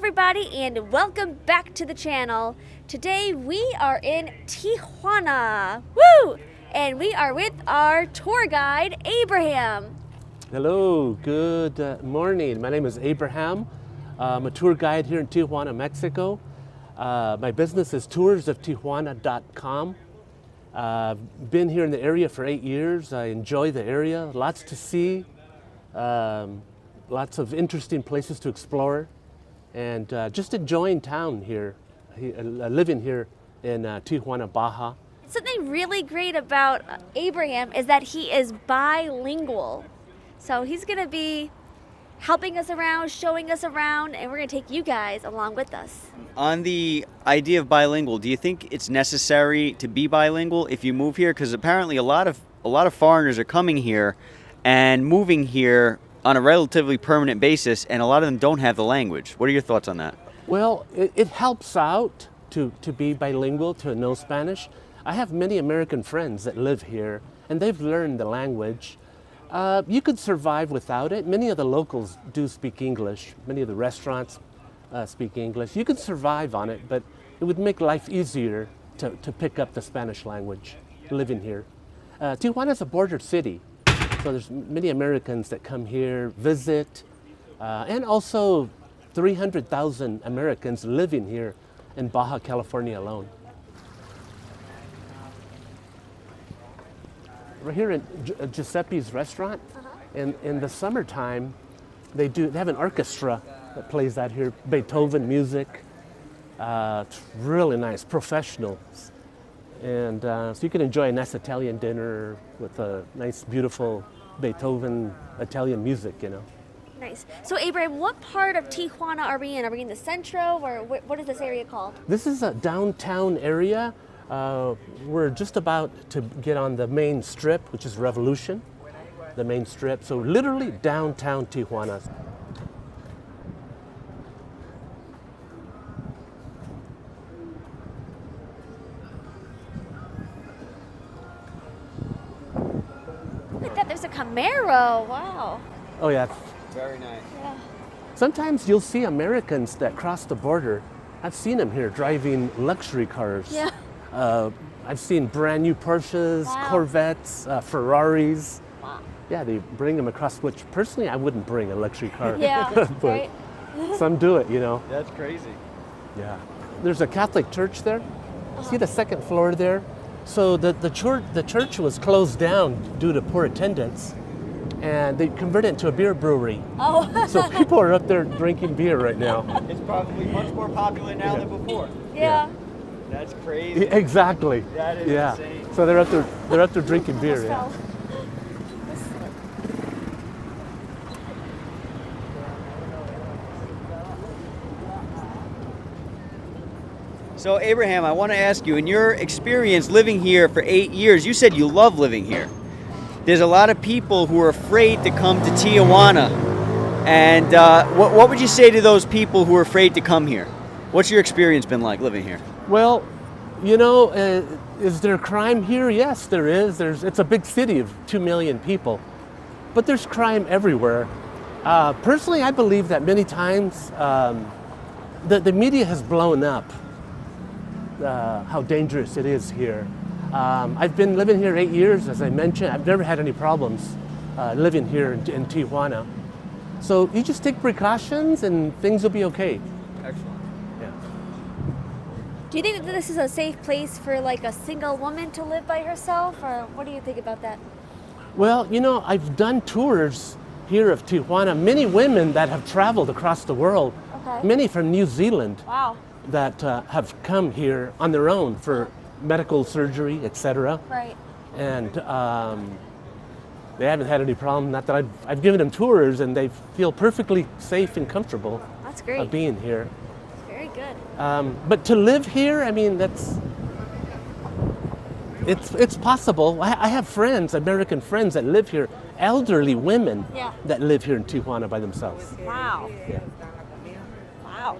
everybody, and welcome back to the channel. Today we are in Tijuana. Woo! And we are with our tour guide, Abraham. Hello, good morning. My name is Abraham. I'm a tour guide here in Tijuana, Mexico. My business is toursoftijuana.com. I've been here in the area for 8 years. I enjoy the area, lots to see, lots of interesting places to explore, and just enjoying town here, living here in Tijuana, Baja. Something really great about Abraham is that he is bilingual. So he's going to be helping us around, showing us around, and we're going to take you guys along with us. On the idea of bilingual, do you think it's necessary to be bilingual if you move here? Because apparently a lot of foreigners are coming here and moving here on a relatively permanent basis, and a lot of them don't have the language. What are your thoughts on that? Well, it helps out to be bilingual, to know Spanish. I have many American friends that live here, and they've learned the language. You could survive without it. Many of the locals do speak English. Many of the restaurants speak English. You could survive on it, but it would make life easier to pick up the Spanish language living here. Tijuana is a border city, so there's many Americans that come here, visit, and also 300,000 Americans living here in Baja California alone. We're here in Giuseppe's restaurant, and in the summertime, they have an orchestra that plays out here, Beethoven music. It's really nice, professionals. And so you can enjoy a nice Italian dinner with a nice, beautiful Beethoven Italian music, you know. Nice. So Abraham, what part of Tijuana are we in? Are we in the Centro, or what is this area called? This is a downtown area. We're just about to get on the main strip, which is Revolution, the main strip. So literally downtown Tijuana. Look at that, there's a Camaro. Wow. Oh yeah. Very nice. Yeah. Sometimes you'll see Americans that cross the border. I've seen them here driving luxury cars. Yeah. I've seen brand new Porsches, Wow. Corvettes, Ferraris. Wow. Yeah, they bring them across, which personally I wouldn't bring a luxury car. Yeah, but right? some do it, you know. That's crazy. Yeah. There's a Catholic church there. See the second floor there? So the church was closed down due to poor attendance, and they converted it into a beer brewery. Oh. So people are up there drinking beer right now. It's probably much more popular now than before. Yeah. That's crazy. Exactly. That is yeah. insane. So they're up there drinking beer. Almost Yeah. fell. So Abraham, I want to ask you, in your experience living here for 8 years, you said you love living here. There's a lot of people who are afraid to come to Tijuana. And what would you say to those people who are afraid to come here? What's your experience been like living here? Well, you know, is there crime here? Yes, there is. It's a big city of 2 million people, but there's crime everywhere. Personally, I believe that many times the media has blown up how dangerous it is here. I've been living here 8 years, as I mentioned. I've never had any problems living here in Tijuana. So you just take precautions and things will be okay. Excellent. Yeah. Do you think that this is a safe place for like a single woman to live by herself, or what do you think about that? Well, you know, I've done tours here of Tijuana. Many women that have traveled across the world, Okay. many from New Zealand, Wow. that have come here on their own for medical surgery, etc. Right. And they haven't had any problem. Not that I've given them tours, and they feel perfectly safe and comfortable That's great. being here. Very good. But to live here, I mean, it's possible. I have friends, American friends that live here, elderly women Yeah. that live here in Tijuana by themselves. Wow. Yeah. Wow.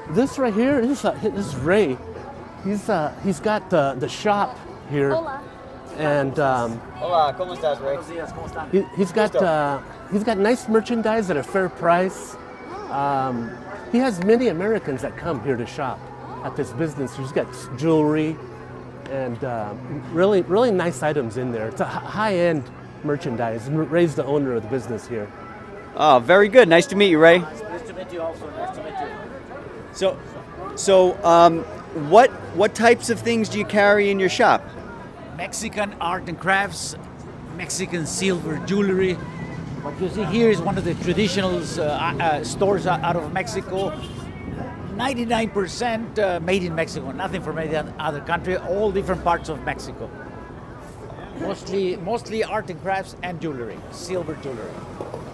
This right here, this is Ray. He's got the shop here, Hola. and Hola, ¿cómo estás, Ray? he's got nice merchandise at a fair price. He has many Americans that come here to shop at this business. He's got jewelry and really nice items in there. It's a high-end merchandise. Ray's the owner of the business here. Oh, very good. Nice to meet you, Ray. Nice to meet you also. Nice to meet you. So, what types of things do you carry in your shop? Mexican art and crafts, Mexican silver jewelry. What you see here is one of the traditional stores out of Mexico. 99% made in Mexico, nothing from any other country, all different parts of Mexico. Mostly art and crafts and jewelry, silver jewelry.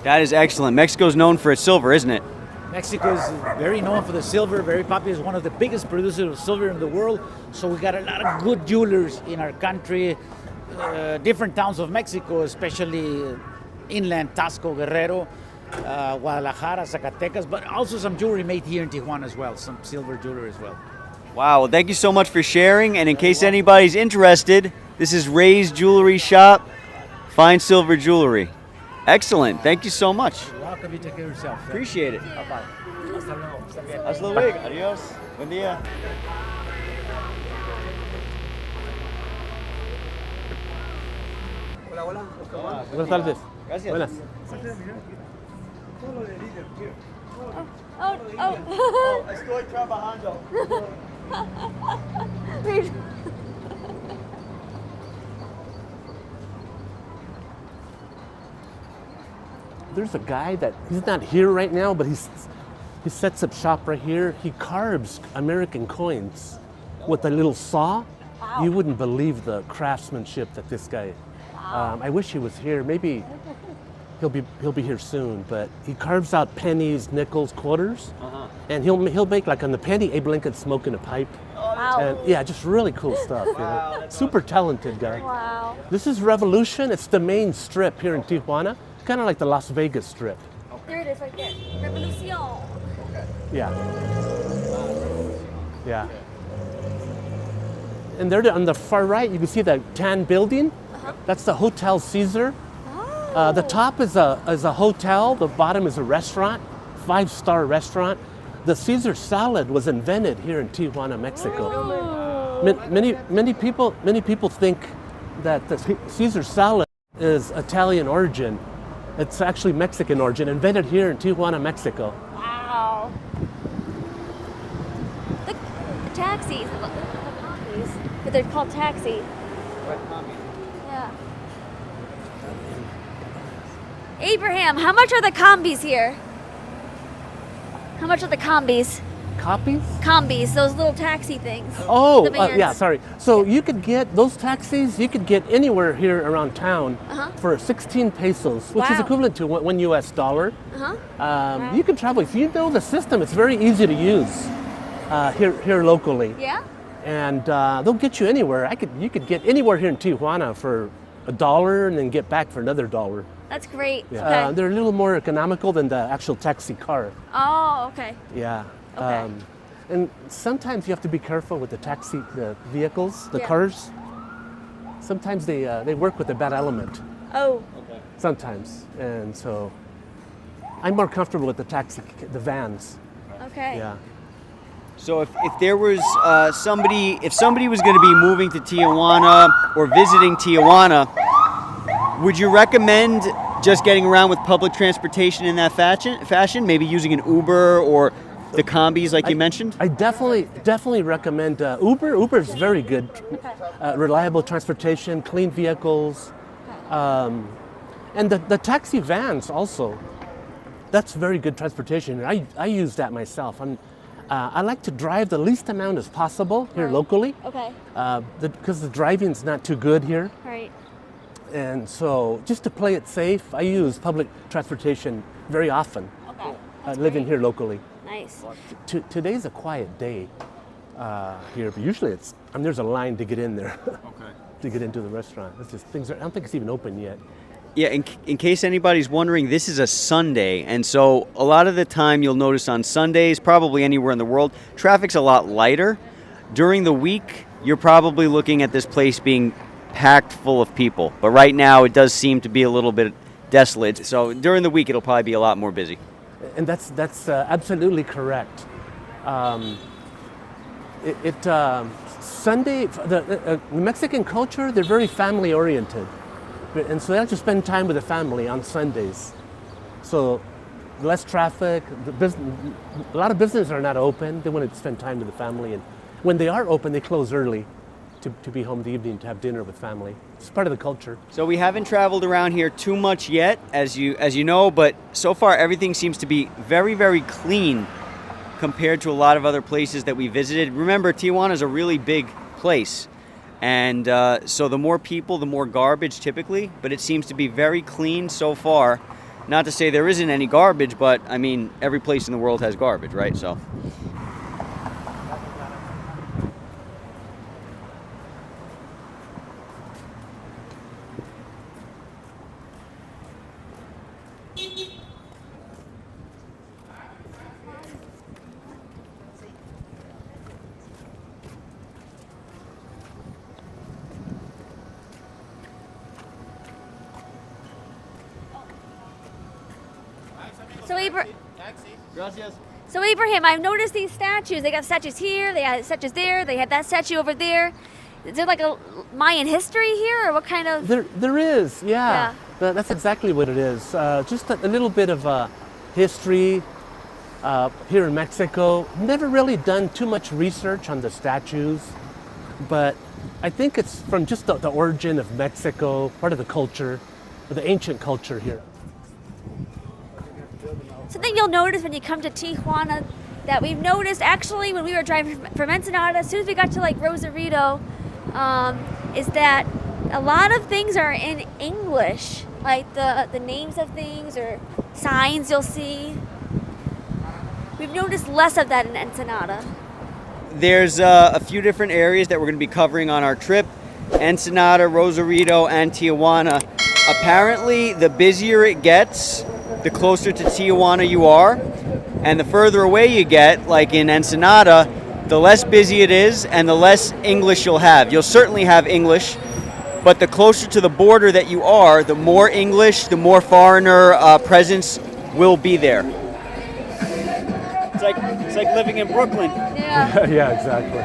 That is excellent. Mexico's known for its silver, isn't it? Mexico is very known for the silver, very popular, is one of the biggest producers of silver in the world. So we got a lot of good jewelers in our country, different towns of Mexico, especially inland, Tasco, Guerrero, Guadalajara, Zacatecas, but also some jewelry made here in Tijuana as well, some silver jewelry as well. Wow, well, thank you so much for sharing. And in case anybody's interested, this is Ray's Jewelry Shop, fine silver jewelry. Excellent. Thank you so much. You're welcome. You take care of yourself. Appreciate it. Bye-bye. Hasta luego. Está bien. Hasta luego. Adiós. Buen día. Buenas tardes. Gracias. Buenas. Oh. Estoy trabajando. There's a guy that he's not here right now, but he sets up shop right here. He carves American coins with a little saw. Wow. You wouldn't believe the craftsmanship that this guy. I wish he was here. Maybe he'll be here soon. But he carves out pennies, nickels, quarters, and he'll make like on the penny Abe Lincoln smoking a pipe. Wow. And yeah, just really cool stuff. You know? Super talented guy. Wow. This is Revolution. It's the main strip here in Tijuana, kind of like the Las Vegas strip. There it is right there. Revolución. Yeah. Yeah. And there on the far right, you can see the tan building. That's the Hotel Caesar. Oh. The top is a hotel. The bottom is a restaurant, 5-star restaurant. The Caesar salad was invented here in Tijuana, Mexico. Oh. Many people think that the Caesar salad is Italian origin. It's actually Mexican origin, invented here in Tijuana, Mexico. Wow. The taxis, the combies, but they're called taxi. Yeah. Abraham, how much are the combis here? How much are the combis? Copies? Combis, those little taxi things. Oh, The vans. yeah, sorry. So you could get those taxis, you could get anywhere here around town for 16 pesos, which is Wow. equivalent to $1 US. Uh-huh. You can travel. If you know the system, it's very easy to use here locally. Yeah? And they'll get you anywhere. You could get anywhere here in Tijuana for $1 and then get back for another $1. That's great. Yeah. Okay. They're a little more economical than the actual taxi car. Oh, okay. Yeah. Okay. And sometimes you have to be careful with the vehicles, the Yeah. cars. Sometimes they work with a bad element. Oh, Sometimes, and so I'm more comfortable with the vans. okay. Yeah. So if there was if somebody was going to be moving to Tijuana or visiting Tijuana, would you recommend just getting around with public transportation in that fashion? Maybe using an Uber or the combis like you mentioned? I definitely recommend Uber. Uber is very good, reliable transportation, clean vehicles, and the taxi vans also. That's very good transportation. I use that myself. I like to drive the least amount as possible here Right. locally, Okay. because the driving's not too good here. Right. And so just to play it safe, I use public transportation very often, Okay. That's living great. here locally. Nice. Today's a quiet day here, but usually there's a line to get in there, to get into the restaurant. It's just I don't think it's even open yet. Yeah, in case anybody's wondering, this is a Sunday, and so a lot of the time you'll notice on Sundays, probably anywhere in the world, traffic's a lot lighter. During the week, you're probably looking at this place being packed full of people. But right now, it does seem to be a little bit desolate. So during the week, it'll probably be a lot more busy. And that's absolutely correct. Sunday, the Mexican culture, they're very family oriented. And so they like to spend time with the family on Sundays. So less traffic, a lot of businesses are not open. They want to spend time with the family. And when they are open, they close early to be home in the evening to have dinner with family. It's part of the culture. So we haven't traveled around here too much yet, as you know, but so far everything seems to be very, very clean compared to a lot of other places that we visited. Remember, Tijuana is a really big place. And so the more people, the more garbage typically, but it seems to be very clean so far. Not to say there isn't any garbage, but I mean, every place in the world has garbage, right? So. So Abraham, I've noticed these statues. They got statues here, they had statues there, they had that statue over there. Is there like a Mayan history here, or what kind of? There is, yeah. That's exactly what it is. Just a little bit of history here in Mexico. Never really done too much research on the statues, but I think it's from just the origin of Mexico, part of the culture, the ancient culture here. Something you'll notice when you come to Tijuana that we've noticed actually when we were driving from Ensenada, as soon as we got to like Rosarito, is that a lot of things are in English, like the names of things or signs you'll see. We've noticed less of that in Ensenada. There's a few different areas that we're going to be covering on our trip. Ensenada, Rosarito, and Tijuana. Apparently, the busier it gets, the closer to Tijuana you are, and the further away you get, like in Ensenada, the less busy it is and the less English you'll have. You'll certainly have English, but the closer to the border that you are, the more English, the more foreigner presence will be there. It's like living in Brooklyn. Yeah. Yeah, exactly.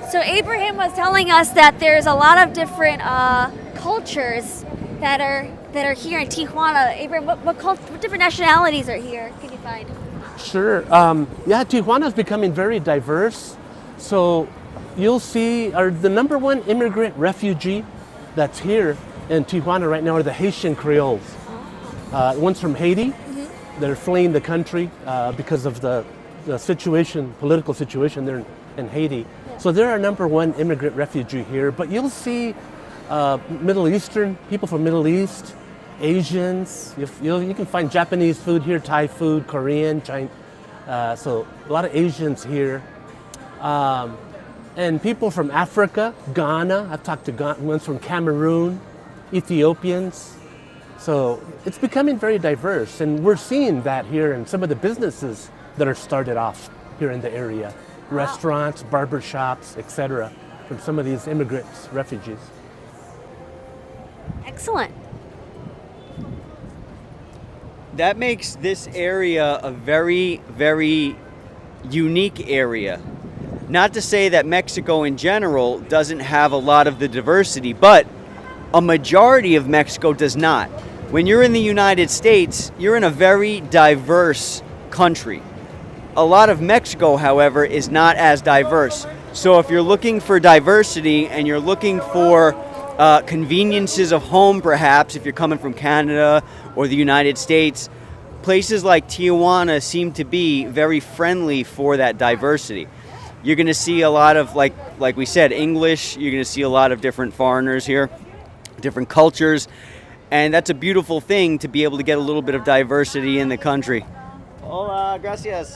So Abraham was telling us that there's a lot of different cultures that are here in Tijuana. Abraham, what different nationalities are here? Can you find? Sure. Yeah, Tijuana is becoming very diverse. So you'll see the number one immigrant refugee that's here in Tijuana right now are the Haitian Creoles. One's from Haiti. Mm-hmm. They're fleeing the country because of the situation, political situation there in Haiti. Yeah. So they're our number one immigrant refugee here. But you'll see Middle Eastern, people from Middle East, Asians. You can find Japanese food here, Thai food, Korean, Chinese. So a lot of Asians here. And people from Africa, Ghana. I've talked to ones from Cameroon, Ethiopians. So it's becoming very diverse. And we're seeing that here in some of the businesses that are started off here in the area. Wow. Restaurants, barbershops, etc. from some of these immigrants, refugees. Excellent. That makes this area a very, very unique area. Not to say that Mexico in general doesn't have a lot of the diversity, but a majority of Mexico does not. When you're in the United States, you're in a very diverse country. A lot of Mexico, however, is not as diverse. So if you're looking for diversity and you're looking for conveniences of home, perhaps, if you're coming from Canada or the United States, places like Tijuana seem to be very friendly for that diversity. You're going to see a lot of, like we said, English. You're going to see a lot of different foreigners here, different cultures, and that's a beautiful thing to be able to get a little bit of diversity in the country. Hola, gracias.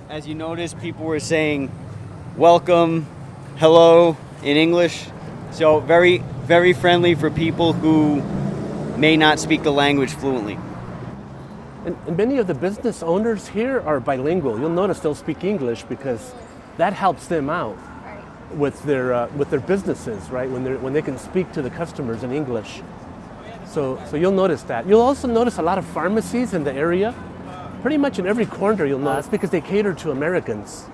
As you notice, people were saying welcome, hello in English. So very, very friendly for people who may not speak the language fluently. And many of the business owners here are bilingual. You'll notice they'll speak English because that helps them out with their businesses, right? When they can speak to the customers in English. So you'll notice that. You'll also notice a lot of pharmacies in the area. Pretty much in every corner you'll notice because they cater to Americans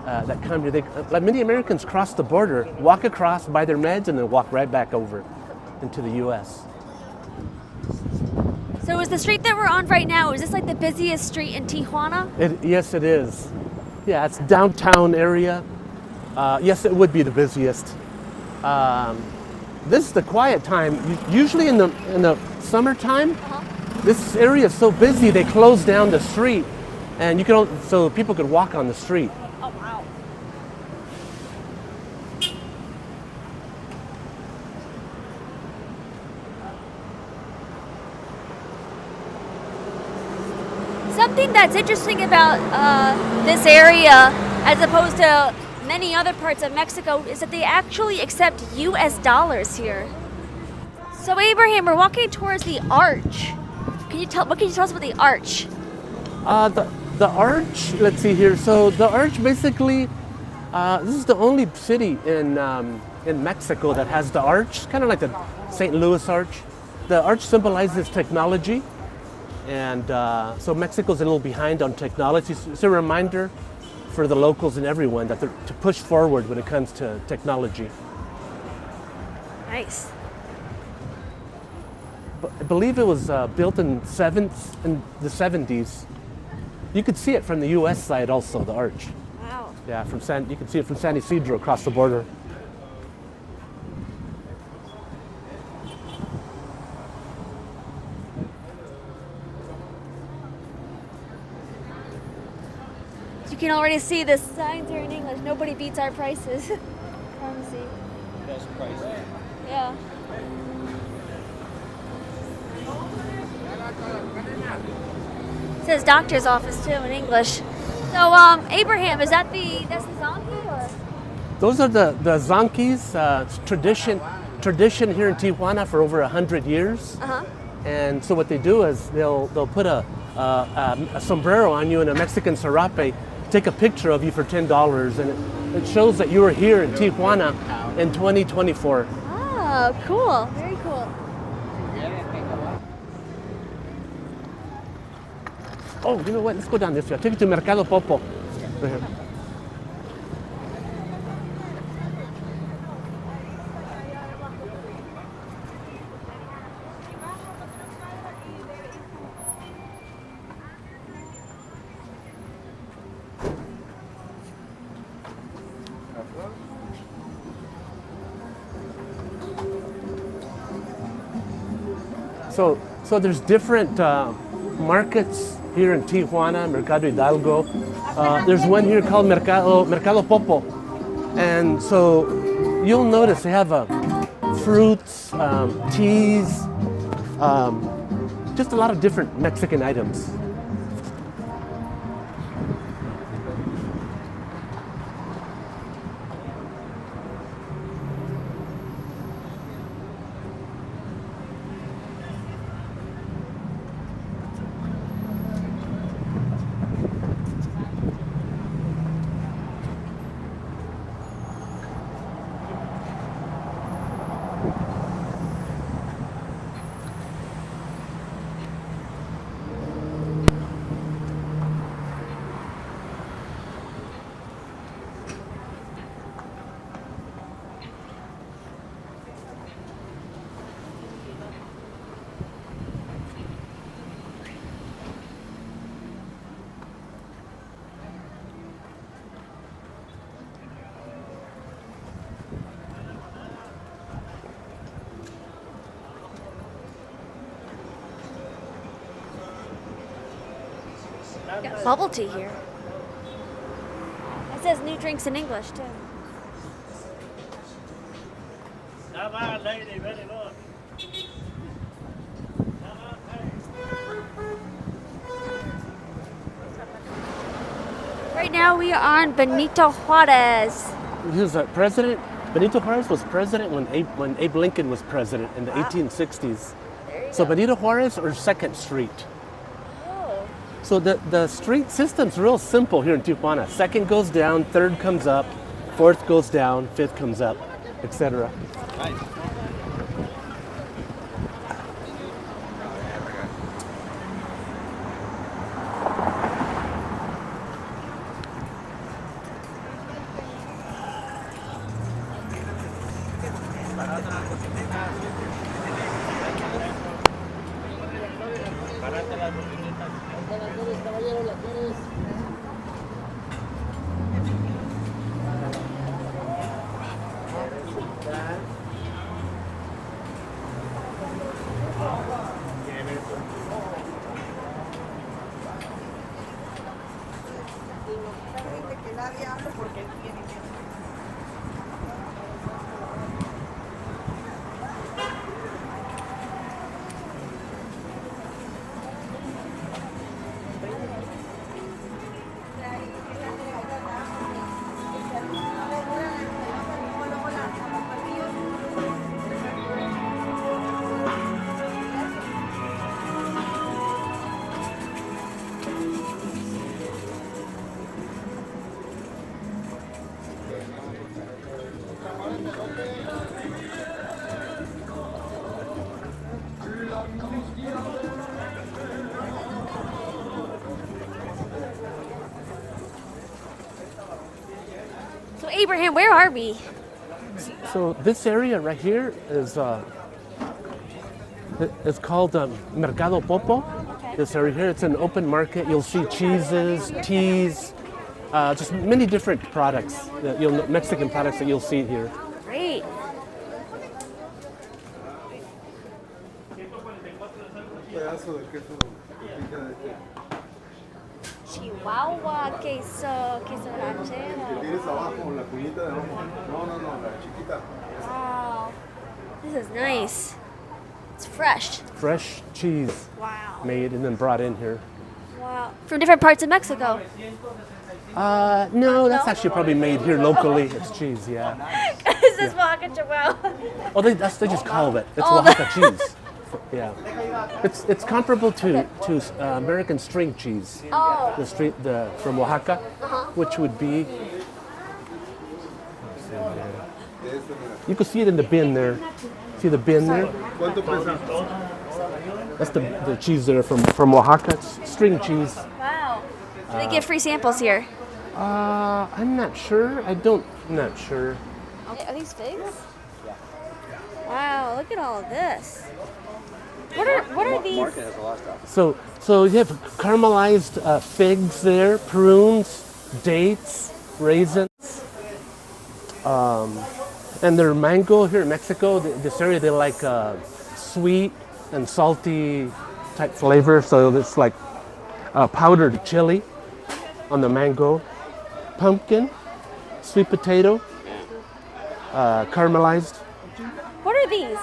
that come here. Like many Americans cross the border, walk across, buy their meds, and then walk right back over into the U.S. So is the street that we're on right now, is this like the busiest street in Tijuana? Yes, it is. Yeah, it's downtown area. Yes, it would be the busiest. This is the quiet time. Usually in the summertime, this area is so busy they close down the street, and so people could walk on the street. Oh wow. Something that's interesting about this area, as opposed to many other parts of Mexico, is that they actually accept U.S. dollars here. So Abraham, we're walking towards the arch. What can you tell us about the arch? The arch. Let's see here. So the arch basically, this is the only city in Mexico that has the arch. Kind of like the St. Louis arch. The arch symbolizes technology, and so Mexico's a little behind on technology. It's a reminder for the locals and everyone that they're to push forward when it comes to technology. Nice. I believe it was built in the 70s. You could see it from the U.S. side also, the arch. Wow. Yeah, you can see it from San Isidro across the border. You can already see the signs here in English. Nobody beats our prices. Pharmacy. Best price. Yeah. It says doctor's office too in English. So Abraham, that's the zombie or? Those are the zonkis. It's tradition here in Tijuana for over 100 years. Uh-huh. And so what they do is they'll put a sombrero on you and a Mexican serape, take a picture of you for $10, and it shows that you were here in Tijuana in 2024. Oh, cool. Very cool. Oh, you know what? Let's go down this way. I'll take you to Mercado Popo. So there's different markets here in Tijuana, Mercado Hidalgo. There's one here called Mercado Popo. And so you'll notice they have fruits, teas, just a lot of different Mexican items. Got bubble tea here. It says new drinks in English too. Right now we are on Benito Juarez. He was president. Benito Juarez was president when Abe Lincoln was president in the 1860s. So Benito Juarez or 2nd Street. Oh. So the street system's real simple here in Tijuana. Second goes down, third comes up, fourth goes down, fifth comes up, etc. Nice. So Abraham, where are we? So this area right here is it's called Mercado Popo. This area here, it's an open market. You'll see cheeses, teas, just many different products, Mexican products that you'll see here. Great. Chihuahua, queso ranchero. Wow. This is nice. It's fresh. Fresh cheese Wow. made and then brought in here. Wow. From different parts of Mexico. No, that's actually probably made here locally. It's cheese, yeah. This is Oaxaca Chihuahua. Oh, they just call it. It's Oh, Oaxaca cheese. Yeah, it's comparable to American string cheese. Oh. The from Oaxaca, which would be. You can see it in the bin there. See the bin there? That's the cheese there from Oaxaca. It's string cheese. Wow. Do they give free samples here? I'm not sure. I'm not sure. Are these figs? Wow, look at all of this. What are these? Market has a lot of stuff. So you have caramelized figs there, prunes, dates, raisins, and their mango here in Mexico. This area they like sweet and salty type flavor. So it's like powdered chili on the mango, pumpkin, sweet potato, caramelized. What are these?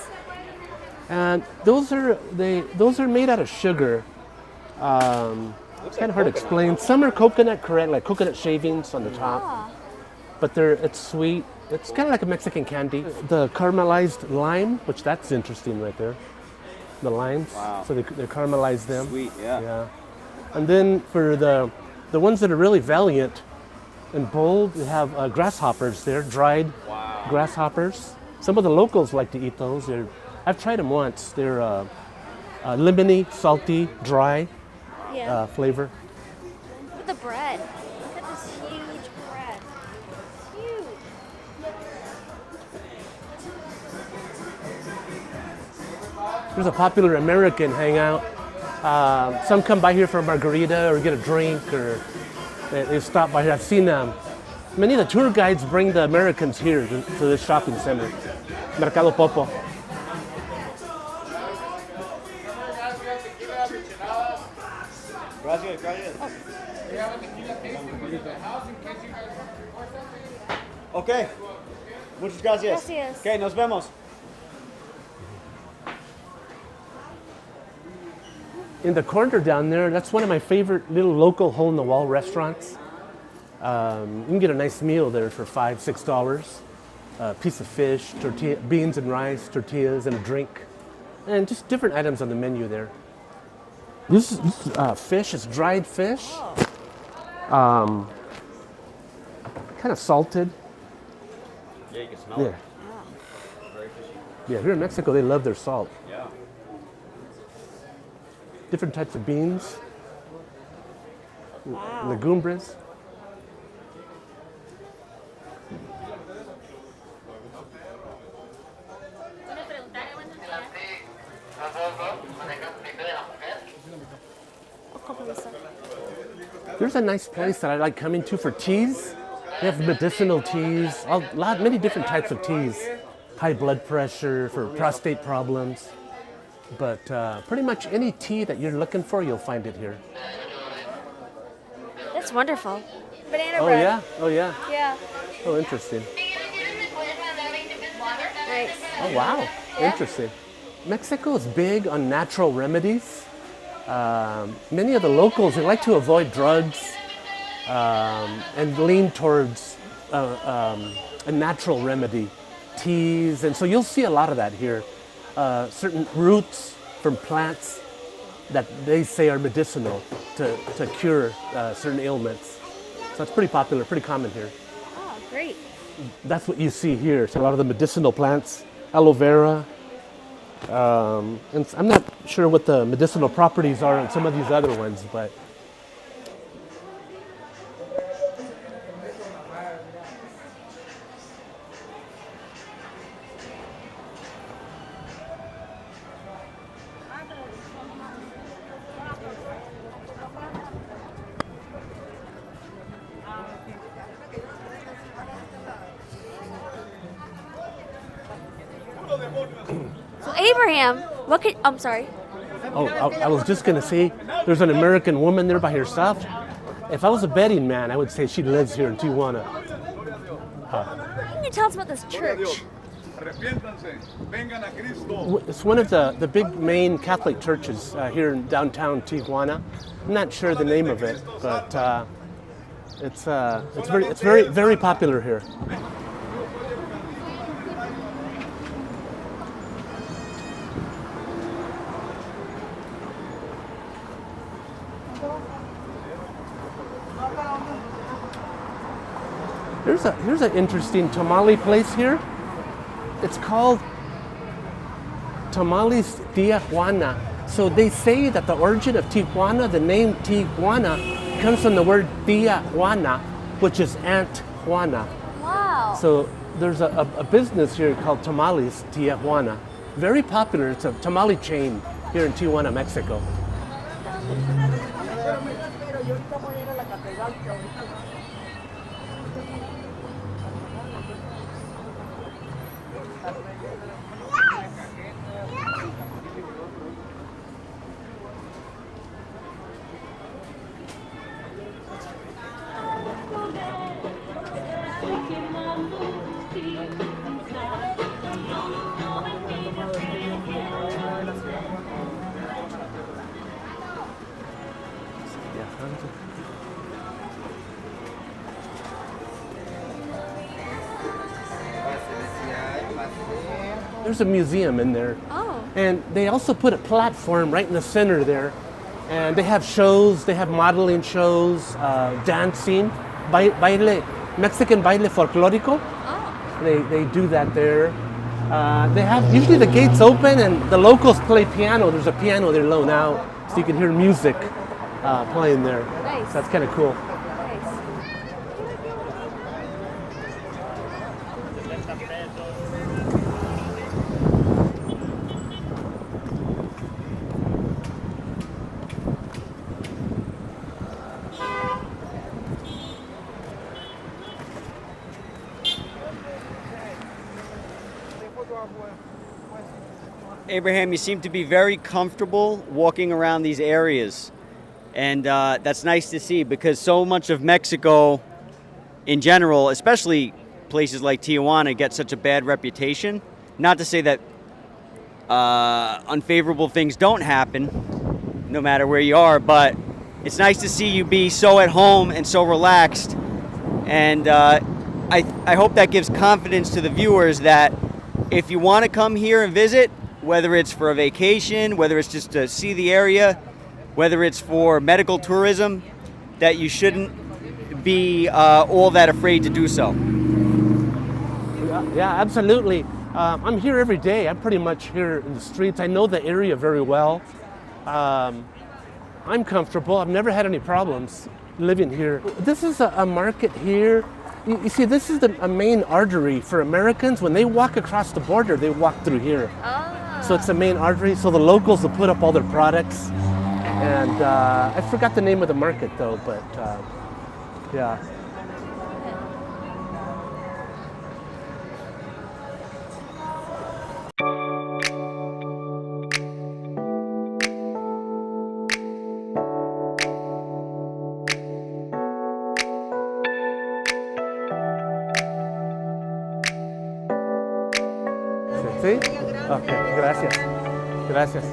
And those are made out of sugar. It's kind of hard to explain. Some are coconut, correct, like coconut shavings on the top, but it's sweet. It's kind of like a Mexican candy. The caramelized lime, which that's interesting right there. The limes. Wow. So they caramelize them. Sweet, yeah. Yeah. And then for the ones that are really valiant and bold, they have grasshoppers there, dried grasshoppers. Some of the locals like to eat those. I've tried them once. They're lemony, salty, dry flavor. Look at the bread. Look at this huge bread. It's huge. There's a popular American hangout. Some come by here for a margarita or get a drink, or they stop by here. I've seen many of the tour guides bring the Americans here to this shopping center, Mercado Popo. Okay. Muchas gracias. Gracias. Okay, nos vemos. In the corner down there, that's one of my favorite little local hole-in-the-wall restaurants. You can get a nice meal there for $5, $6. A piece of fish, tortilla, beans and rice, tortillas, and a drink. And just different items on the menu there. This fish is dried fish, kind of salted. Yeah, you can smell Yeah. it. Very fishy. Yeah, here in Mexico, they love their salt. Yeah. Different types of beans, Wow. legumbres. There's a nice place that I like coming to for teas. They have medicinal teas, many different types of teas. High blood pressure, for prostate problems. But pretty much any tea that you're looking for, you'll find it here. That's wonderful. Banana Oh bread. yeah? Oh yeah? Yeah. Oh, interesting. Nice. Oh wow, Yeah. interesting. Mexico is big on natural remedies. Many of the locals, they like to avoid drugs and lean towards a natural remedy, teas, and so you'll see a lot of that here. Certain roots from plants that they say are medicinal to cure certain ailments. So it's pretty popular, pretty common here. Oh, great. That's what you see here. It's a lot of the medicinal plants, aloe vera. And I'm not sure what the medicinal properties are on some of these other ones, but So Abraham, what could? I'm sorry. oh, I was just gonna say, there's an American woman there by herself. If I was a betting man, I would say she lives here in Tijuana. Can you tell us about this church? It's one of the big main Catholic churches here in downtown Tijuana. I'm not sure the name of it, but it's very popular here. Here's an interesting tamale place here. It's called Tamales Tijuana. So they say that the origin of Tijuana, the name Tijuana, comes from the word Tia Juana, which is Aunt Juana. Wow. So there's a business here called Tamales Tijuana. Very popular. It's a tamale chain here in Tijuana, Mexico. There's a museum in there. Oh. And they also put a platform right in the center there. And they have shows, they have modeling shows, dancing, baile, Mexican baile folklorico. Oh. They do that there. They have, usually the gates open and the locals play piano. There's a piano they loan out so you can hear music playing there. Nice. So that's kind of cool. Nice. Abraham, you seem to be very comfortable walking around these areas. And that's nice to see because so much of Mexico in general, especially places like Tijuana, get such a bad reputation. Not to say that unfavorable things don't happen, no matter where you are, but it's nice to see you be so at home and so relaxed. And I hope that gives confidence to the viewers that if you want to come here and visit, whether it's for a vacation, whether it's just to see the area, whether it's for medical tourism, that you shouldn't be all that afraid to do so? Yeah, absolutely. I'm here every day. I'm pretty much here in the streets. I know the area very well. I'm comfortable. I've never had any problems living here. This is a market here. You see, this is a main artery for Americans. When they walk across the border, they walk through here. Ah. So it's a main artery. So the locals will put up all their products. And I forgot the name of the market though, but yeah. ¿Sí? Ok, gracias. Gracias.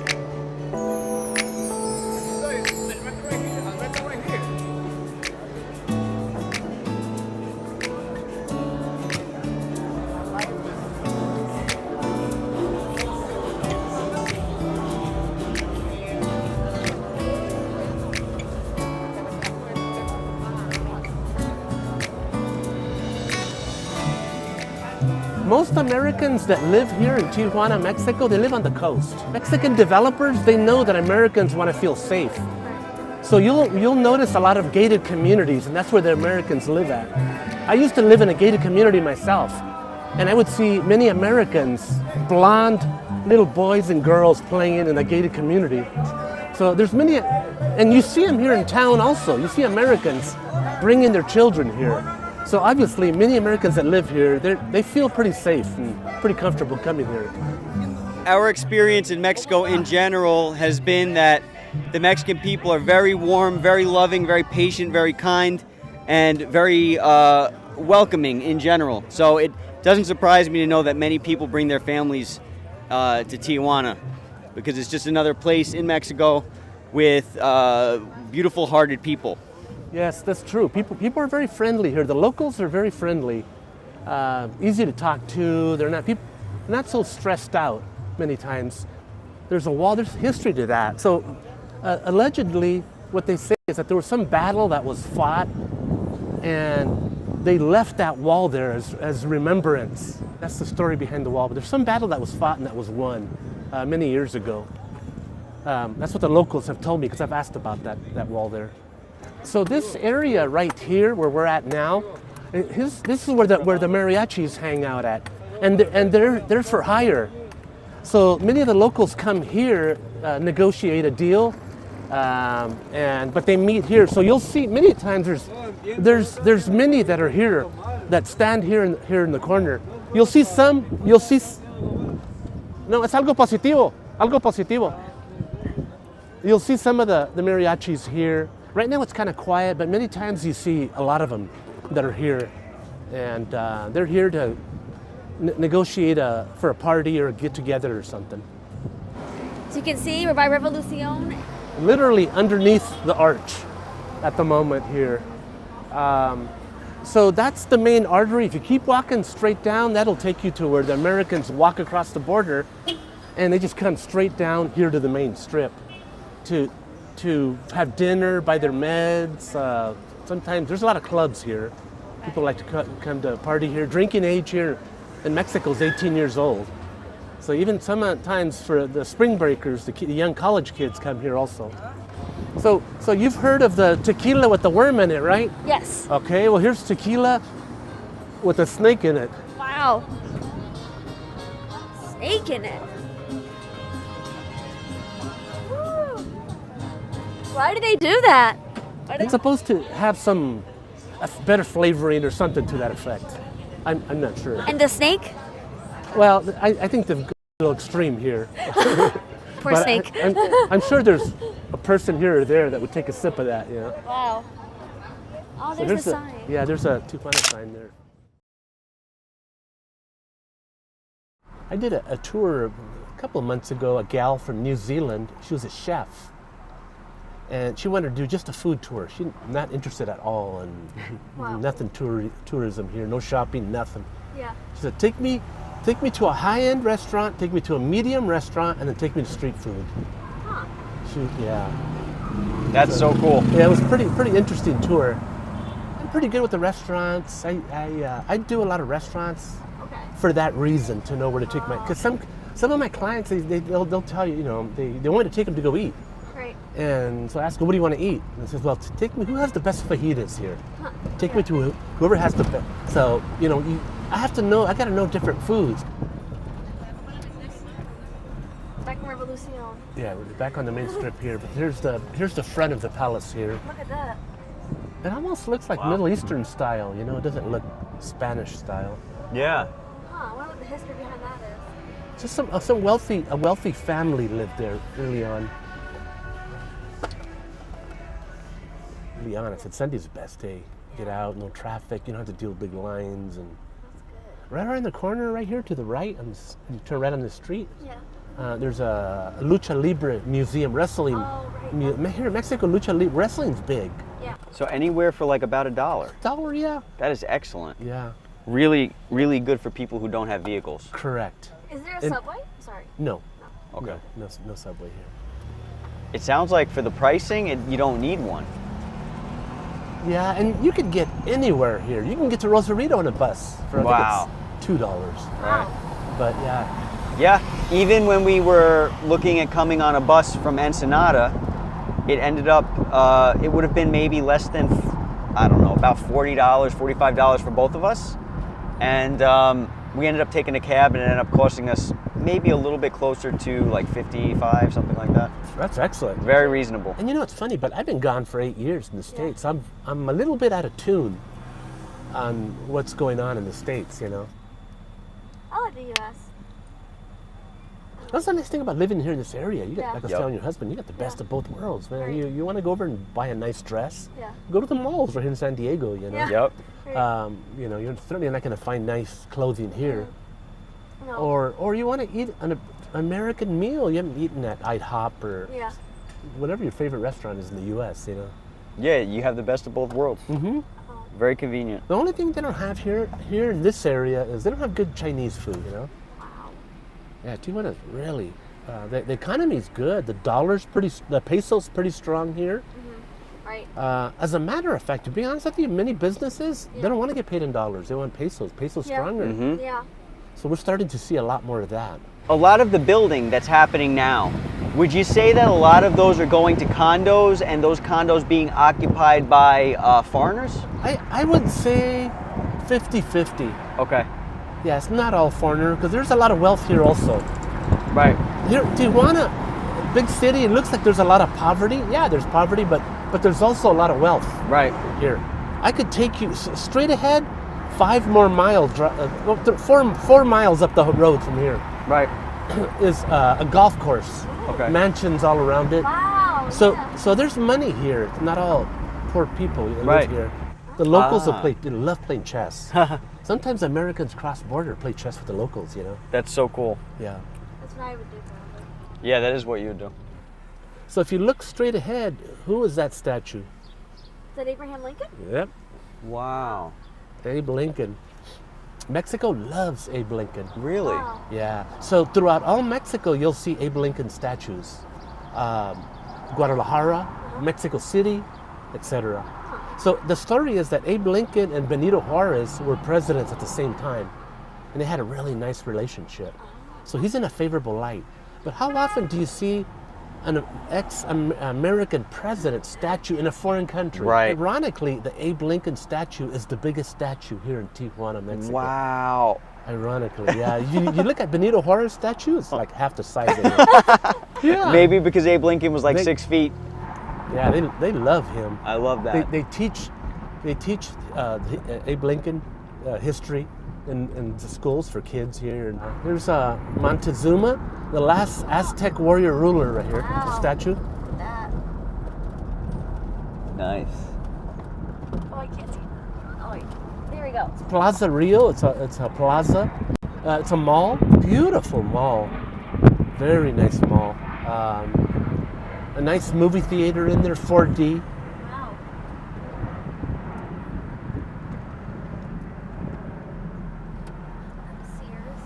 Most Americans that live here in Tijuana, Mexico, they live on the coast. Mexican developers, they know that Americans want to feel safe. So you'll notice a lot of gated communities, and that's where the Americans live at. I used to live in a gated community myself, and I would see many Americans, blonde little boys and girls playing in a gated community. So there's many, and you see them here in town also. You see Americans bringing their children here. So obviously, many Americans that live here, they feel pretty safe and pretty comfortable coming here. Our experience in Mexico in general has been that the Mexican people are very warm, very loving, very patient, very kind, and very welcoming in general. So it doesn't surprise me to know that many people bring their families to Tijuana, because it's just another place in Mexico with beautiful-hearted people. Yes, that's true. People are very friendly here. The locals are very friendly, easy to talk to. They're not so stressed out many times. There's a wall, there's history to that. So allegedly, what they say is that there was some battle that was fought and they left that wall there as remembrance. That's the story behind the wall. But there's some battle that was fought and that was won many years ago. That's what the locals have told me, because I've asked about that wall there. So this area right here where we're at now, this is where the mariachis hang out at, and they're for hire. So many of the locals come here, negotiate a deal, but they meet here. So you'll see many times there's many that are here that stand here in the corner. You'll see some. No, es algo positivo, algo positivo. You'll see some of the mariachis here. Right now it's kind of quiet, but many times you see a lot of them that are here, and they're here to negotiate for a party or a get-together or something. So you can see we're by Revolución. Literally underneath the arch at the moment here. So that's the main artery. If you keep walking straight down, that'll take you to where the Americans walk across the border, and they just come straight down here to the main strip to have dinner, buy their meds. Sometimes there's a lot of clubs here. People like to come to party here. Drinking age here in Mexico is 18 years old. So even sometimes for the spring breakers, the young college kids come here also. So you've heard of the tequila with the worm in it, right? Yes. Okay, well here's tequila with a snake in it. Wow. Snake in it. Why do they do that? It's supposed to have some better flavoring or something to that effect. I'm not sure. And the snake? Well, I think they've gone a little extreme here. Poor But snake. I'm sure there's a person here or there that would take a sip of that, you know. Wow. Oh, So there's the sign. Yeah, there's a Tijuana sign there. I did a tour a couple of months ago, a gal from New Zealand. She was a chef. And she wanted to do just a food tour. She's not interested at all in Wow. nothing tourism here, no shopping, nothing. Yeah. She said, take me to a high-end restaurant, take me to a medium restaurant, and then take me to street food. Huh. Yeah. That's so cool. Yeah, it was pretty interesting tour. I'm pretty good with the restaurants. I do a lot of restaurants Okay. for that reason, to know where to take my. Because some of my clients they'll tell you, they want to take them to go eat. Great. And so I ask them, what do you want to eat? And it says, well, take me, who has the best fajitas here? Take me to whoever has the best. So, I have to know, I got to know different foods. Back in Revolución. Yeah, we're back on the main strip here, but here's the front of the palace here. Look at that. It almost looks like Middle Eastern style, it doesn't look Spanish style. Yeah. Huh, I wonder what the history behind that is. Just a wealthy family lived there early on. To be honest, it's Sunday's the best day. Get out, no traffic, you don't have to deal with big lines. And right around the corner, right here to the right, you turn right on the street. Yeah. There's a Lucha Libre museum, wrestling. Oh, right. Here in Mexico, Lucha Libre wrestling's big. Yeah. So anywhere for like about $1. Dollar, yeah. That is excellent. Yeah, Really, really good for people who don't have vehicles. correct. Is there a And- subway? Sorry. No, Okay. no subway here. It sounds like for the pricing, you don't need one. Yeah, and you could get anywhere here. You can get to Rosarito on a bus for Wow. I think it's $2. Wow. But yeah, Yeah, even when we were looking at coming on a bus from Ensenada, it ended up, it would have been maybe less than, I don't know, about $40, $45 for both of us. And we ended up taking a cab and it ended up costing us maybe a little bit closer to like 55, something like that. that's excellent. Very reasonable. And it's funny, but I've been gone for 8 years in the States. I'm a little bit out of tune on what's going on in the States, I like the U.S. That's the nice thing about living here in this area. You got, Yeah. like I was Yep. telling your husband, you got the best Yeah. of both worlds, man. Right. You want to go over and buy a nice dress? Yeah. Go to the malls right here in San Diego, Yeah. Yep. Right. You're certainly not going to find nice clothing here. No. Or you want to eat an American meal. You haven't eaten at IHOP or Yeah. whatever your favorite restaurant is in the U.S., Yeah, you have the best of both worlds. Mm-hmm. Very convenient. The only thing they don't have here in this area is they don't have good Chinese food, Wow. Yeah, Tijuana is really, the economy's good. The peso's pretty strong here. Right. As a matter of fact, to be honest with you, many businesses, Yeah. they don't want to get paid in dollars. They want pesos. Peso's Yeah. stronger. Mhm. Yeah. So we're starting to see a lot more of that. A lot of the building that's happening now, would you say that a lot of those are going to condos and those condos being occupied by foreigners? I would say 50-50. Okay. Yeah, it's not all foreigner, because there's a lot of wealth here also. Right. Here, Tijuana, big city, it looks like there's a lot of poverty. Yeah, there's poverty, but there's also a lot of wealth Right. here. I could take you straight ahead, 5 more miles, 4 miles up the road from here Right. is a golf course. Okay. Mansions all around it. Wow. So yeah. so there's money here. It's not all poor people that Right. live here. The locals Ah. they love playing chess. Sometimes Americans cross border play chess with the locals, That's so cool. Yeah. That's what I would do probably. Yeah, that is what you would do. So if you look straight ahead, who is that statue? Is that Abraham Lincoln? Yep. Wow. Abe Lincoln. Mexico loves Abe Lincoln. Really? Wow. Yeah. So throughout all Mexico, you'll see Abe Lincoln statues. Guadalajara, Mexico City, etc. So the story is that Abe Lincoln and Benito Juarez were presidents at the same time, and they had a really nice relationship. So he's in a favorable light. But how often do you see an ex-American president statue in a foreign country? Right. Ironically, the Abe Lincoln statue is the biggest statue here in Tijuana, Mexico. Wow. Ironically, yeah. You look at Benito Juarez statue, it's like half the size of it. Yeah. Maybe because Abe Lincoln was like They- 6 feet. Yeah, they love him. I love that. They teach Abe Lincoln history in the schools for kids here. And here's Montezuma, the last Aztec warrior ruler right here. The Wow. statue. That. Nice. Oh, I can't see. Oh, wait. There we go. Plaza Rio. It's a plaza. It's a mall. Beautiful mall. Very nice mall. A nice movie theater in there, 4D. Wow. Sears.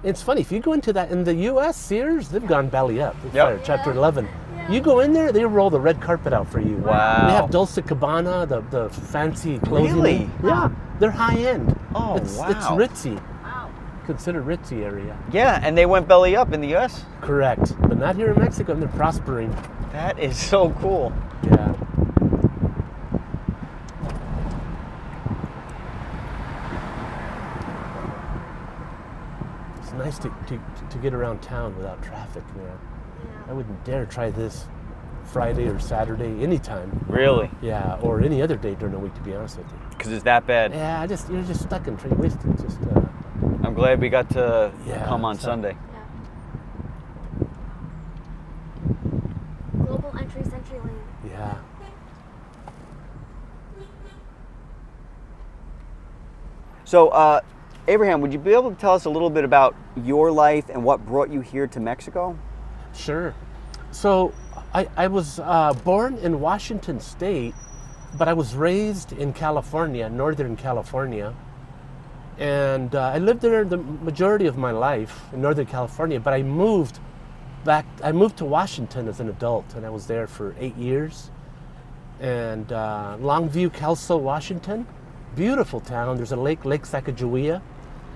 It's funny, if you go into that, in the U.S., Sears, they've gone belly up. Yep. Chapter 11. You go in there, they roll the red carpet out for you. Wow. They have Dolce Gabbana, the fancy clothing. Really? Yeah, they're high end. Oh, It's wow. ritzy. Considered ritzy area. Yeah, and they went belly up in the U.S.? Correct, but not here in Mexico, and they're prospering. That is so cool. Yeah. It's nice to get around town without traffic, man. I wouldn't dare try this Friday or Saturday, anytime. Really? Yeah, or any other day during the week, to be honest with you. Because it's that bad. Yeah, you're just stuck in train wasted. Just I'm glad we got to come on so- Sunday. Global entry Century Lane. yeah. So, Abraham, would you be able to tell us a little bit about your life and what brought you here to Mexico? Sure. So I was born in Washington State, but I was raised in California, Northern California. And I lived there the majority of my life in Northern California, but I moved to Washington as an adult, and I was there for 8 years. And Longview, Kelso, Washington, beautiful town. There's a lake, Lake Sacagawea,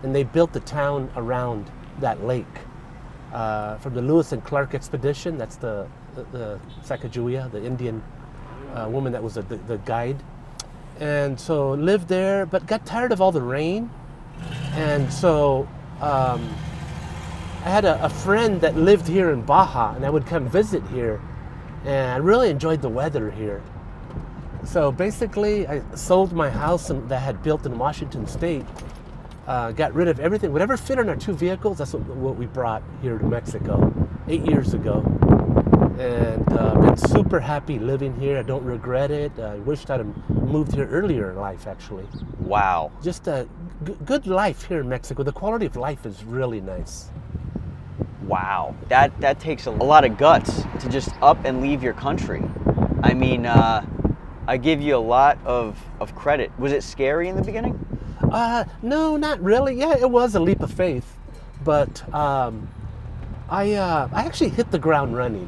and they built the town around that lake. From the Lewis and Clark expedition, that's the Sacagawea, the Indian woman that was the guide. And so lived there, but got tired of all the rain. And so I had a friend that lived here in Baja, and I would come visit here. And I really enjoyed the weather here. So basically, I sold my house that I had built in Washington State, got rid of everything, whatever fit on our two vehicles, that's what we brought here to Mexico 8 years ago. And been super happy living here. I don't regret it. I wished I'd have moved here earlier in life, actually. Wow. Just a good life here in Mexico. The quality of life is really nice. Wow. That takes a lot of guts to just up and leave your country. I mean, I give you a lot of credit. Was it scary in the beginning? No, not really. Yeah, it was a leap of faith, but I actually hit the ground running.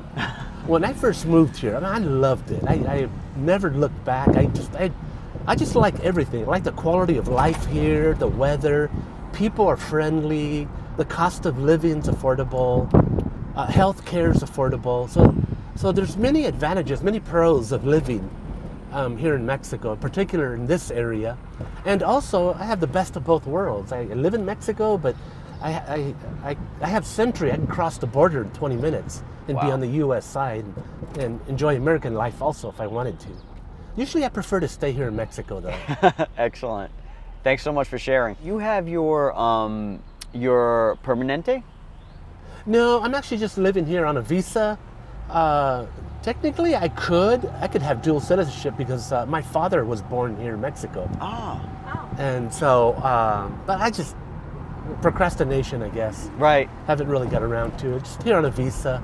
When I first moved here, I loved it. I never looked back. I just like everything. I like the quality of life here, the weather, people are friendly, the cost of living is affordable, health care is affordable. So there's many advantages, many pros of living here in Mexico, in particular in this area. And also, I have the best of both worlds. I live in Mexico, but I have Centro. I can cross the border in 20 minutes and be Wow. on the U.S. side and enjoy American life also if I wanted to. Usually I prefer to stay here in Mexico, though. Excellent. Thanks so much for sharing. You have your permanente? No, I'm actually just living here on a visa. Technically, I could have dual citizenship because my father was born here in Mexico. Ah. And so, but I just, procrastination, I guess. Right. Haven't really got around to it. Just here on a visa.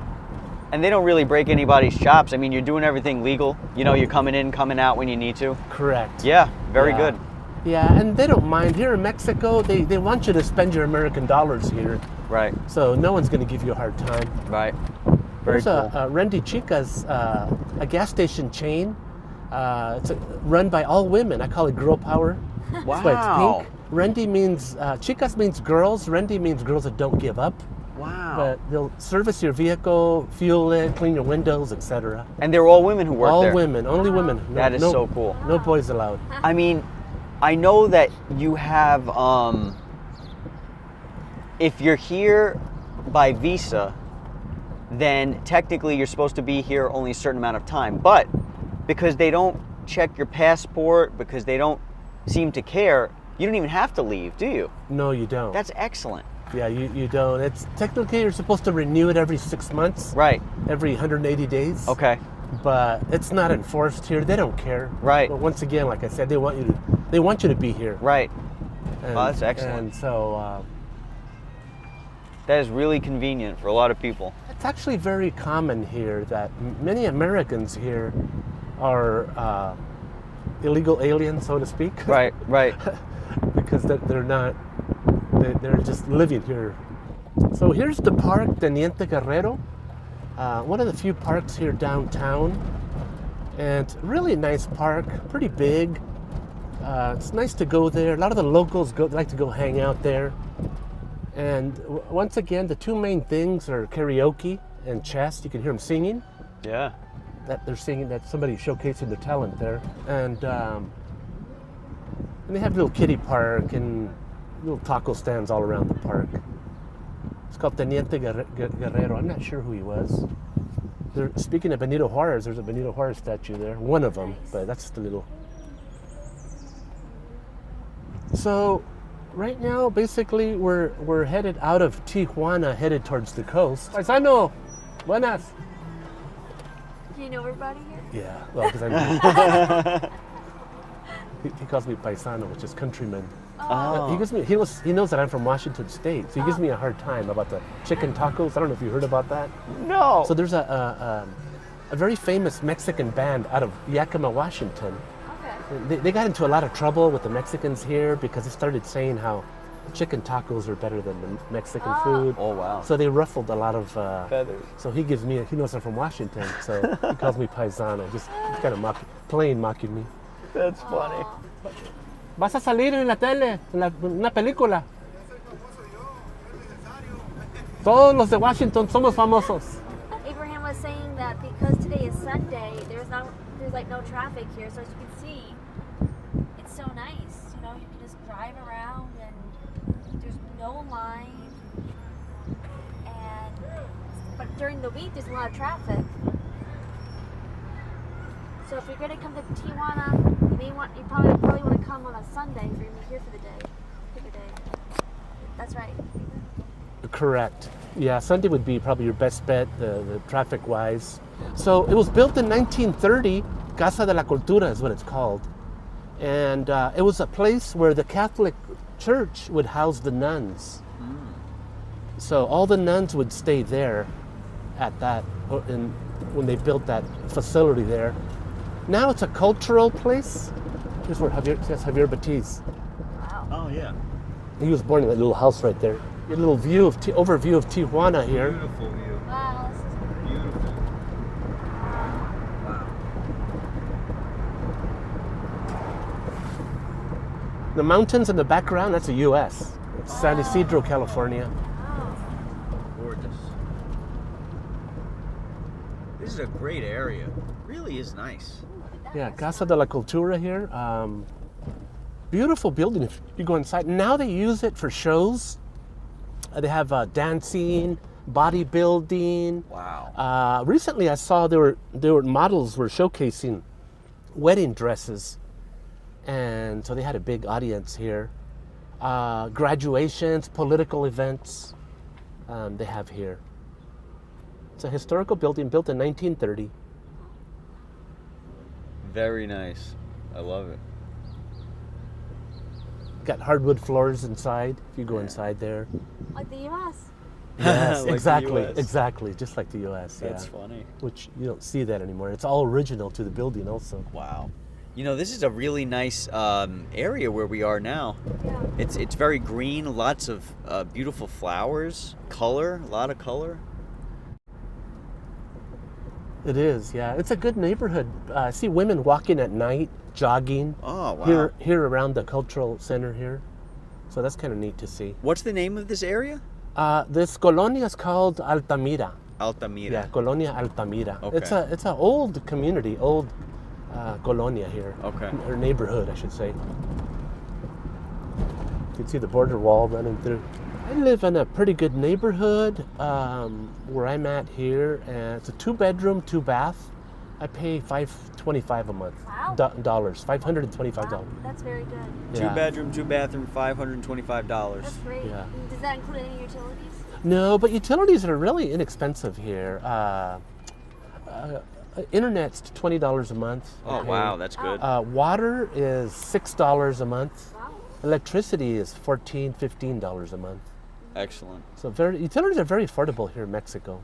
And they don't really break anybody's chops. I mean, you're doing everything legal. You know, you're coming in, coming out when you need to. Correct. Yeah, very Yeah. good. Yeah, and they don't mind. Here in Mexico, they want you to spend your American dollars here. Right, So no one's going to give you a hard time. right. Very There's cool. a Rendi Chicas, a gas station chain. It's run by all women. I call it girl power. That's why Wow. it's pink. Rendi means, Chicas means girls. Rendi means girls that don't give up. Wow. But they'll service your vehicle, fuel it, clean your windows, etc. And they're all women who work All there. women, only women. No, That is no- so cool. No boys allowed. I mean, I know that you have, if you're here by visa, then technically you're supposed to be here only a certain amount of time. But because they don't check your passport, because they don't seem to care, you don't even have to leave, do you? No, you don't. That's excellent. Yeah, you don't. It's technically you're supposed to renew it every 6 months, Right. every 180 days. Okay. But it's not enforced here. They don't care. Right. But once again, like I said, they want you to be here. Right. And, Well, that's excellent. And so That is really convenient for a lot of people. it's actually very common here that many Americans here are illegal aliens, so to speak. Right, right. Because they're not. They're just living here So here's the park, Teniente Guerrero. One of the few parks here downtown. And really nice park, pretty big. It's nice to go there. A lot of the locals like to go hang out there. And once again, the two main things are karaoke and chess. You can hear them singing. Yeah. That they're singing, that somebody's showcasing their talent there. And they have a little kiddie park and little taco stands all around the park. It's called Teniente Guerrero. I'm not sure who he was. Speaking of Benito Juarez, there's a Benito Juarez statue there. One of them, but that's the little. So right now, basically, we're headed out of Tijuana, headed towards the coast. Paisano, buenas. Do you know everybody here? Yeah, well, because I he calls me paisano, which is countryman. Oh. He knows that I'm from Washington State, so he gives me a hard time about the chicken tacos. I don't know if you heard about that. No. So there's a very famous Mexican band out of Yakima, Washington. Okay. They got into a lot of trouble with the Mexicans here because they started saying how chicken tacos are better than the Mexican food. Oh, wow. So they ruffled a lot of Feathers. So he knows I'm from Washington, so he calls me paisano, just kind of mocking me. That's funny. Vas a salir en la tele, en una película. Todos los de Washington somos famosos. Abraham was saying that because today is Sunday, there's like no traffic here, so as you can see, it's so nice. You know, you can just drive around and there's no line. But during the week, there's a lot of traffic. So if you're going to come to Tijuana, you probably want to come on a Sunday if you're going to be here for the day. Pick a day. That's right. Correct. Yeah, Sunday would be probably your best bet, the traffic-wise. So it was built in 1930. Casa de la Cultura is what it's called. And it was a place where the Catholic Church would house the nuns. So all the nuns would stay there at that, when they built that facility there. Now it's a cultural place. Here's where Javier Batiz. Wow. Oh, yeah. He was born in that little house right there. A little overview of Tijuana here. Beautiful view. Wow, this is Beautiful. Wow. The mountains in the background, that's the U.S. It's San Isidro, California. Gorgeous. This is a great area. Really is nice. Yeah, Casa de la Cultura here. Beautiful building if you go inside. Now they use it for shows. They have dancing, bodybuilding. Wow. Recently I saw there were models were showcasing wedding dresses. And so they had a big audience here. Graduations, political events, they have here. It's a historical building built in 1930. Very nice. I love it. Got hardwood floors inside, if you go inside there. like the U.S. Yes, Like the exactly, US. exactly, just like the U.S. That's yeah. funny. Which you don't see that anymore. It's all original to the building also. Wow. You know, this is a really nice area where we are now. Yeah. It's very green, lots of beautiful flowers, color, a lot of color. It is, yeah. It's a good neighborhood. I see women walking at night, jogging. Oh, wow. Here around the cultural center here. So that's kind of neat to see. What's the name of this area? This colonia is called Altamira. Altamira. Yeah, Colonia Altamira. Okay. It's an old community, old colonia here. Okay. Or neighborhood, I should say. You can see the border wall running through. I live in a pretty good neighborhood where I'm at here, and it's a 2-bedroom, 2-bath. I pay $525 a month. Wow. Dollars, $525. Wow, that's very good. Yeah. 2-bedroom, 2-bathroom, $525. That's great. Yeah. And does that include any utilities? No, but utilities are really inexpensive here. Internet's $20 a month. Oh, Okay. wow, that's good. Water is $6 a month. Wow. Electricity is $14, $15 a month. Excellent. So utilities are very affordable here in Mexico.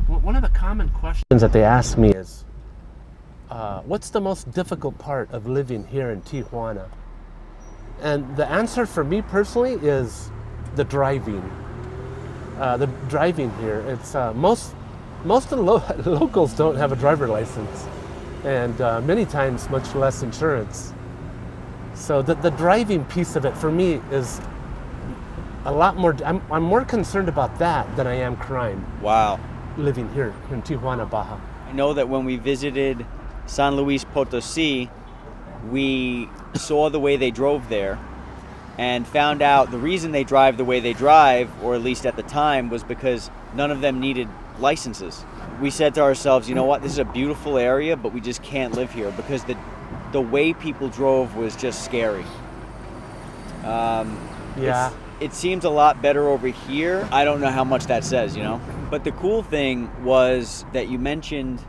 One of the common questions that they ask me is, what's the most difficult part of living here in Tijuana? And the answer for me personally is the driving. The driving here. It's most of the locals don't have a driver license, and many times much less insurance. So the driving piece of it for me is a lot more. I'm more concerned about that than I am crime. Wow. Living here in Tijuana, Baja. I know that when we visited San Luis Potosi, we saw the way they drove there and found out the reason they drive the way they drive, or at least at the time, was because none of them needed licenses. We said to ourselves, you know what, this is a beautiful area, but we just can't live here because the way people drove was just scary. Yeah. It seems a lot better over here. I don't know how much that says, you know? But the cool thing was that you mentioned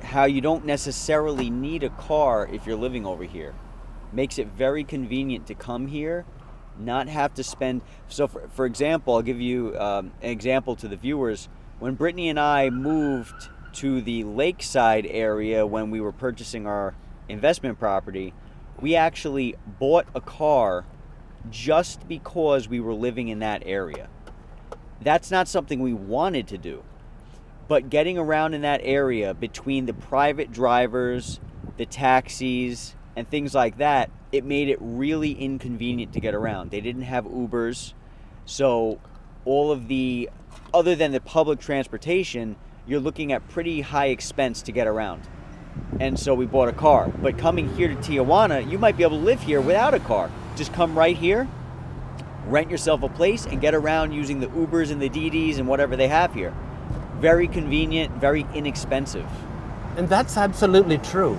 how you don't necessarily need a car if you're living over here. Makes it very convenient to come here, not have to spend. So for example, I'll give you an example to the viewers. When Brittany and I moved to the lakeside area when we were purchasing our investment property, we actually bought a car just because we were living in that area. That's not something we wanted to do. But getting around in that area between the private drivers, the taxis, and things like that, it made it really inconvenient to get around. They didn't have Ubers, so all of the, other than the public transportation, you're looking at pretty high expense to get around. And so we bought a car. But coming here to Tijuana, you might be able to live here without a car. Just come right here, rent yourself a place, and get around using the Ubers and the DDs and whatever they have here. Very convenient, very inexpensive. And that's absolutely true.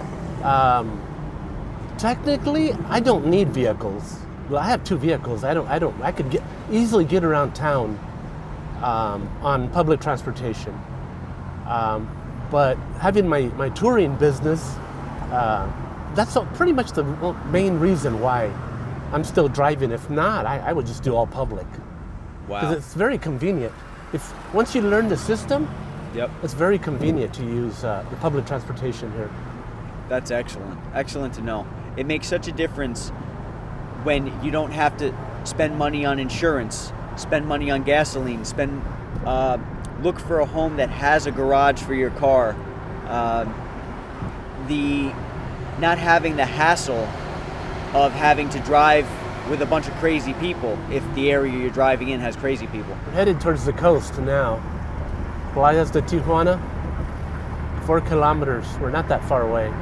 Technically, I don't need vehicles. Well, I have 2 vehicles. I could easily get around town on public transportation. But having my touring business, that's pretty much the main reason why I'm still driving. If not, I would just do all public. Wow. Because it's very convenient. Once you learn the system, Yep. it's very convenient to use the public transportation here. That's excellent. Excellent to know. It makes such a difference when you don't have to spend money on insurance, spend money on gasoline, look for a home that has a garage for your car. Not having the hassle of having to drive with a bunch of crazy people if the area you're driving in has crazy people. We're headed towards the coast now. Playas de Tijuana, 4 kilometers. We're not that far away.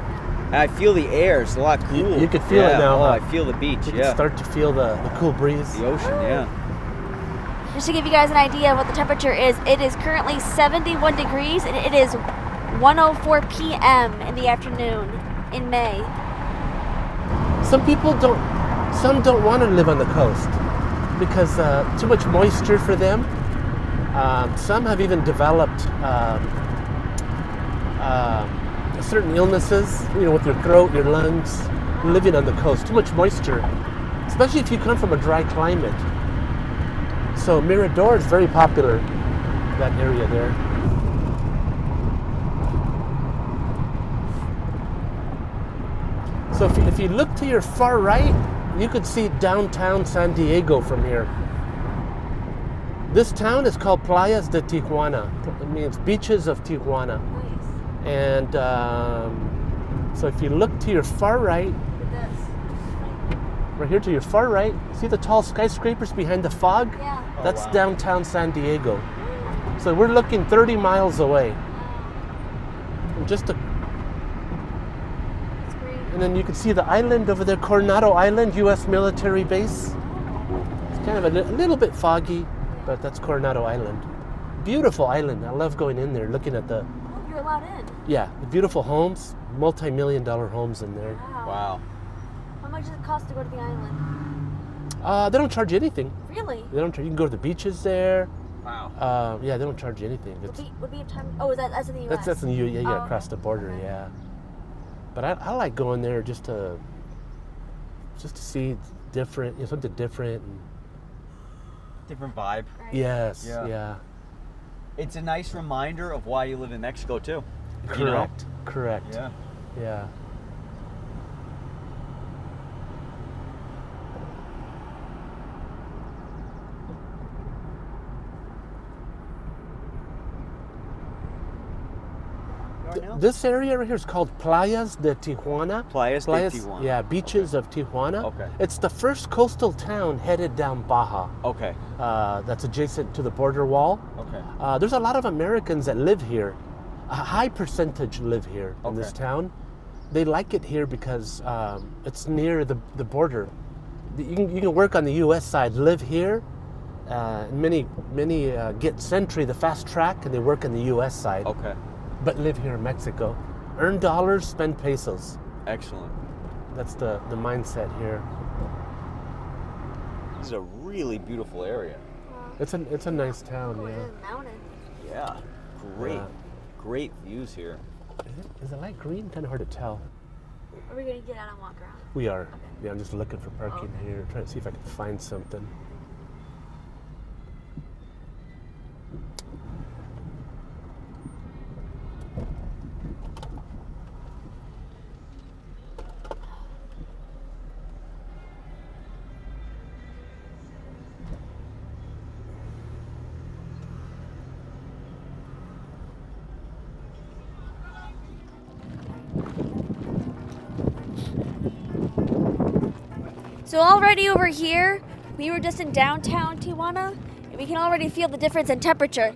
And I feel the air. It's a lot cool. You could feel it now. Oh, Huh? I feel the beach. You Yeah. can start to feel the cool breeze. The ocean. Yeah. Just to give you guys an idea of what the temperature is, it is currently 71 degrees and it is 1:04 p.m. in the afternoon in May. Some don't want to live on the coast because too much moisture for them. Some have even developed certain illnesses, with your throat, your lungs, living on the coast. Too much moisture, especially if you come from a dry climate. So Mirador is very popular, that area there. So if you look to your far right, you could see downtown San Diego from here. This town is called Playas de Tijuana. It means beaches of Tijuana. Nice. And so if you look to your far right, right here to your far right, see the tall skyscrapers behind the fog? Yeah. That's wow. downtown San Diego. So we're looking 30 miles away. And and then you can see the island over there, Coronado Island, U.S. military base. It's kind of a little bit foggy, but that's Coronado Island. Beautiful island. I love going in there, looking at the... Oh, you're allowed in. Yeah, the beautiful homes, multi-million-dollar homes in there. Wow. How much does it cost to go to the island? They don't charge you anything. Really? They don't. You can go to the beaches there. Wow. Yeah, they don't charge you anything. Would be a time. Oh, that's in the U.S. That's in the yeah, Oh, across okay. the border, Okay. yeah. But I like going there just to see different, something different. And Different vibe. Right. yes, Yeah. yeah. It's a nice reminder of why you live in Mexico too. Correct. You know? Correct. Yeah. Yeah. now? This area right here is called Playas de Tijuana. Playas de Tijuana. Yeah, beaches of Tijuana. Okay. It's the first coastal town headed down Baja. Okay. That's adjacent to the border wall. Okay. There's a lot of Americans that live here. A high percentage live here in this Okay. town. They like it here because it's near the border. You can work on the U.S. side, live here. Many get Centro, the fast track, and they work on the U.S. side. Okay. But live here in Mexico. Earn dollars, spend pesos. Excellent. That's the mindset here. This is a really beautiful area. It's a nice town, yeah. Mountain. Yeah. Great. Yeah. Great views here. Is it light green? Kind of hard to tell. Are we gonna get out and walk around? We are. Yeah, I'm just looking for parking here, trying to see if I can find something. So already over here, we were just in downtown Tijuana, and we can already feel the difference in temperature.